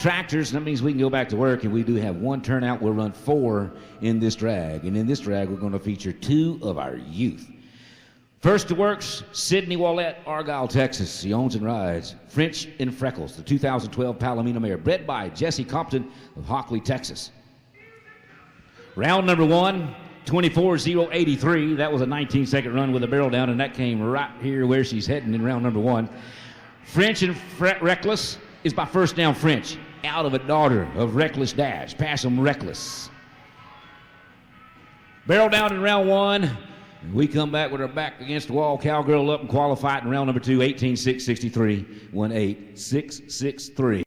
tractors. That means we can go back to work, and we do have one turnout. We'll run 4 in this drag. And in this drag, we're going to feature 2 of our youth. First to works, Sydney WOLLETT, Argyle, Texas. He owns and rides French and Freckles, the 2012 Palomino mare, bred by Jesse Compton of Hockley, Texas. Round number 1, 24.083. That was a 19-second run with a barrel down, and that came right here where she's heading in round number 1. French and Reckless is by First Down French, out of a daughter of Reckless Dash. Pass them Reckless. Barrel down in round 1. We come back with our back against the wall. Cowgirl up and qualified in round number 2, 18.663. 18.663.